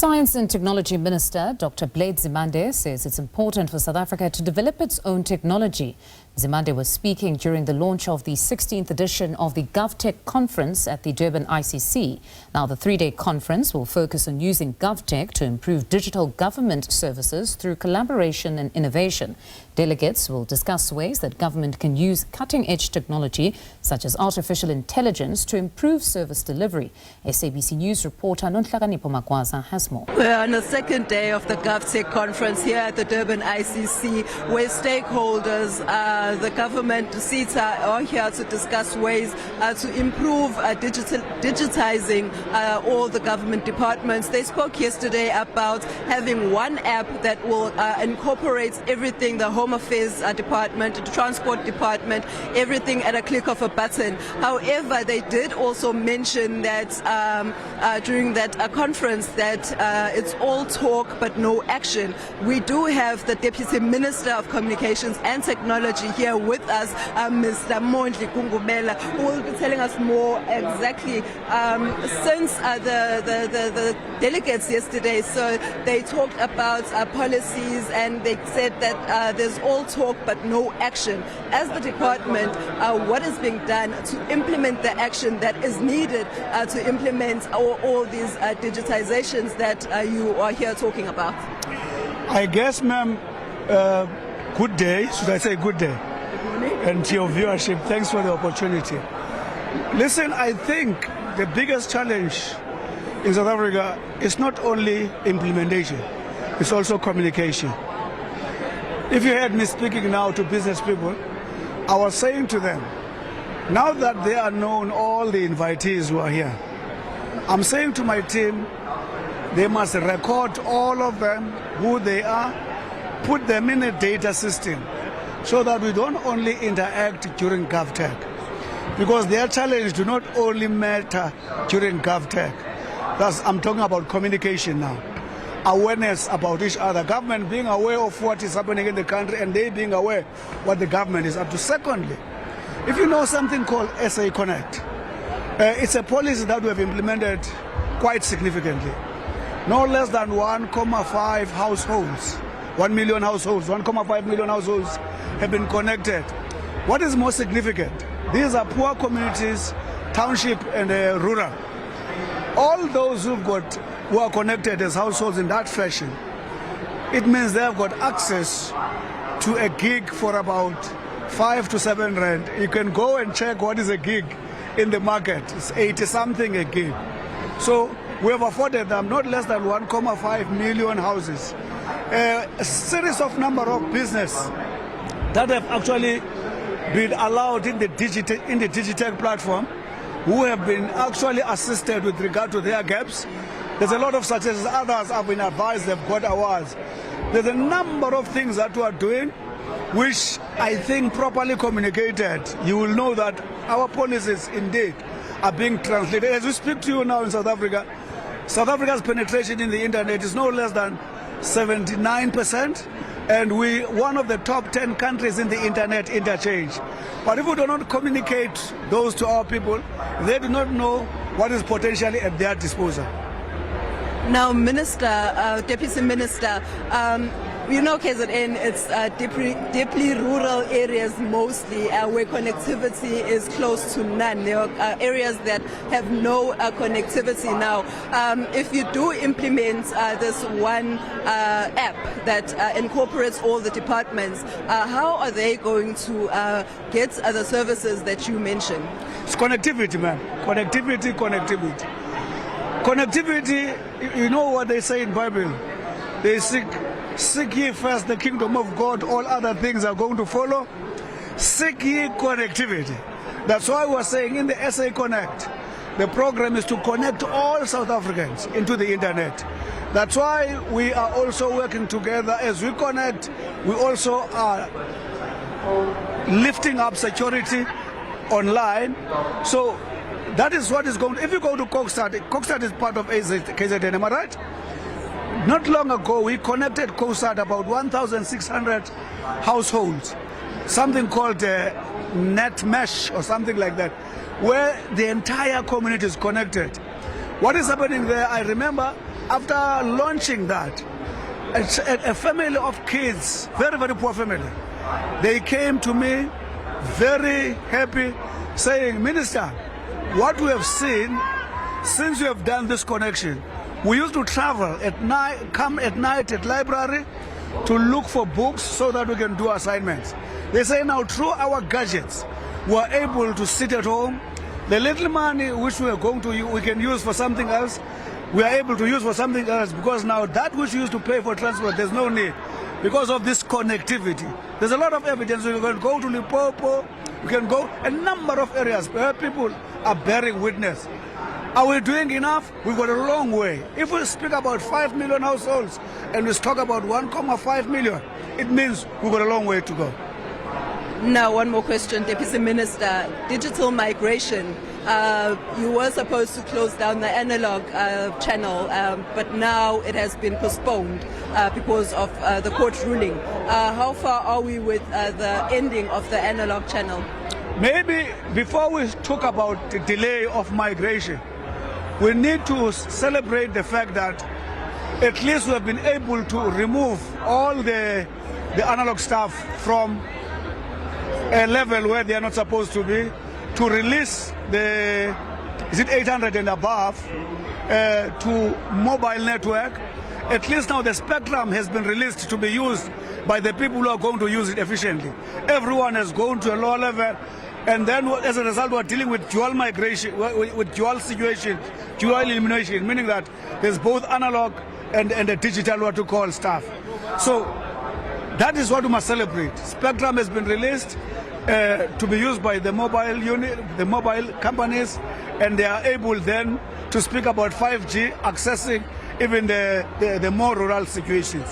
Science and Technology Minister Dr. Blade Nzimande says it's important for South Africa to develop its own technology. Nzimande was speaking during the launch of the 16th edition of the GovTech conference at the Durban ICC. Now, the three-day conference will focus on using GovTech to improve digital government services through collaboration and innovation. Delegates will discuss ways that government can use cutting-edge technology, such as artificial intelligence, to improve service delivery. SABC News reporter Nonhlakanipho Magwaza has more. We're on the second day of the GovTech conference here at the Durban ICC, where stakeholders, the government seats are here to discuss ways to improve digitizing all the government departments. They spoke yesterday about having one app that will incorporate everything, the Home Affairs Department, the Transport Department, everything at a click of a button. However, they did also mention that during that conference that it's all talk but no action. We do have the Deputy Minister of Communications and Technology here with us, Mr. Gungubele, who will be telling us more exactly since the delegates yesterday. So they talked about policies and they said that there's all talk but no action. As the department, what is being done to implement the action that is needed to implement all these digitizations that you are here talking about? I guess, ma'am, good day. Should I say good day? And to your viewership, thanks for the opportunity. Listen, I think the biggest challenge in South Africa is not only implementation, it's also communication. If you heard me speaking now to business people, I was saying to them, now that they are known, all the invitees who are here, I'm saying to my team, they must record all of them, who they are, put them in a data system so that we don't only interact during GovTech. Because their challenge do not only matter during GovTech. I'm talking about communication now. Awareness about each other. Government being aware of what is happening in the country and they being aware what the government is up to. Secondly, if you know something called SA Connect, it's a policy that we have implemented quite significantly. No less than 1.5 households, 1 million households, 1.5 million households have been connected. What is more significant? These are poor communities, township and rural. All those who are connected as households in that fashion, it means they have got access to a gig for about 5 to 7 rand. You can go and check what is a gig in the market. It's 80 something a gig. So we have afforded them not less than 1.5 million houses. A series of number of business that have actually been allowed in the Digitech platform, who have been actually assisted with regard to their gaps. There's a lot of such as others have been advised, they've got awards. There's a number of things that we are doing, which I think properly communicated, you will know that our policies indeed are being translated. As we speak to you now in South Africa, South Africa's penetration in the internet is no less than 79%, and we one of the top 10 countries in the internet interchange. But if we do not communicate those to our people, they do not know what is potentially at their disposal. Now, Minister, Deputy Minister, you know KZN, it's deeply rural areas mostly where connectivity is close to none. There are areas that have no connectivity now. If you do implement this one app that incorporates all the departments, how are they going to get the services that you mentioned? It's connectivity, man. Connectivity. Connectivity, you know what they say in Bible? They seek ye first the kingdom of God, all other things are going to follow. Seek ye connectivity. That's why we're saying in the SA Connect, the program is to connect all South Africans into the internet. That's why we are also working together. As we connect, we also are lifting up security online. So that is what is going to, if you go to Kokstad is part of KZN, am I right? Not long ago, we connected Kokstad about 1,600 households, something called net mesh or something like that, where the entire community is connected. What is happening there? I remember after launching that, a family of kids, very, very poor family, they came to me very happy, saying, Minister, what we have seen since you have done this connection, we used to travel at night, come at night at library to look for books so that we can do assignments. They say now through our gadgets, we are able to sit at home. The little money which we are going to we can use for something else, we are able to use for something else, because now that which we used to pay for transport, there's no need because of this connectivity. There's a lot of evidence. We can go to Limpopo, we can go a number of areas where people are bearing witness. Are we doing enough? We've got a long way. If we speak about 5 million households and we talk about 1.5 million, it means we've got a long way to go. Now, one more question, Deputy Minister. Digital migration. You were supposed to close down the analog channel, but now it has been postponed because of the court ruling. How far are we with the ending of the analog channel? Maybe before we talk about the delay of migration, we need to celebrate the fact that at least we have been able to remove all the analog stuff from a level where they are not supposed to be, to release the, is it 800 and above, to mobile network. At least now the spectrum has been released to be used by the people who are going to use it efficiently. Everyone has gone to a lower level, and then as a result we're dealing with dual migration, with dual situation, dual elimination, meaning that there's both analog and the digital, what to call stuff. So that is what we must celebrate. Spectrum has been released to be used by the mobile unit, the mobile companies, and they are able then to speak about 5G accessing even the more rural situations.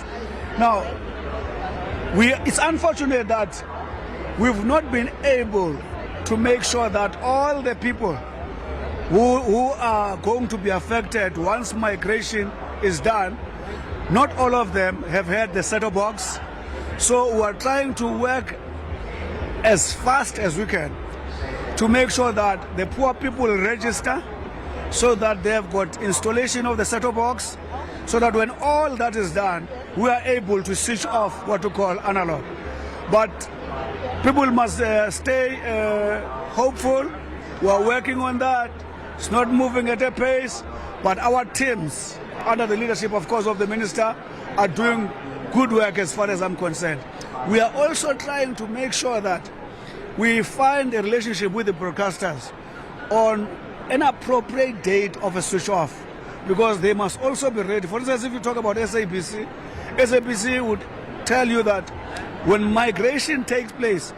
Now, it's unfortunate that we've not been able to make sure that all the people who are going to be affected once migration is done, not all of them have had the set-top box. So we are trying to work as fast as we can to make sure that the poor people register, so that they have got installation of the set-top box, so that when all that is done, we are able to switch off what we call analog. But people must stay hopeful. We are working on that. It's not moving at a pace, but our teams, under the leadership, of course, of the minister, are doing good work as far as I'm concerned. We are also trying to make sure that we find a relationship with the broadcasters on an appropriate date of a switch off, because they must also be ready. For instance, if you talk about SABC, SABC would tell you that when migration takes place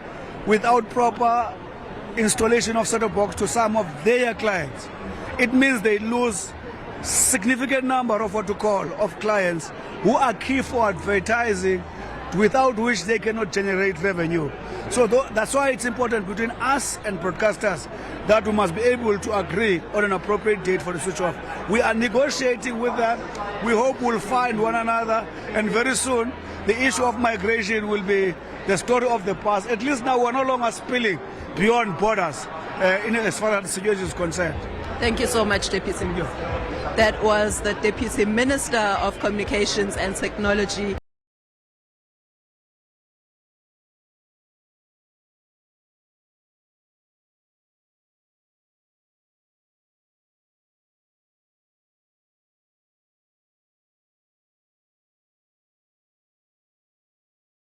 without proper installation of set-top box to some of their clients, it means they lose significant number of what to call of clients who are key for advertising, without which they cannot generate revenue. So that's why it's important between us and broadcasters that we must be able to agree on an appropriate date for the switch off. We are negotiating with them. We hope we'll find one another, and very soon the issue of migration will be the story of the past. At least now we're no longer spilling beyond borders as far as the situation is concerned. Thank you so much, Deputy. That was the Deputy Minister of Communications and Technology,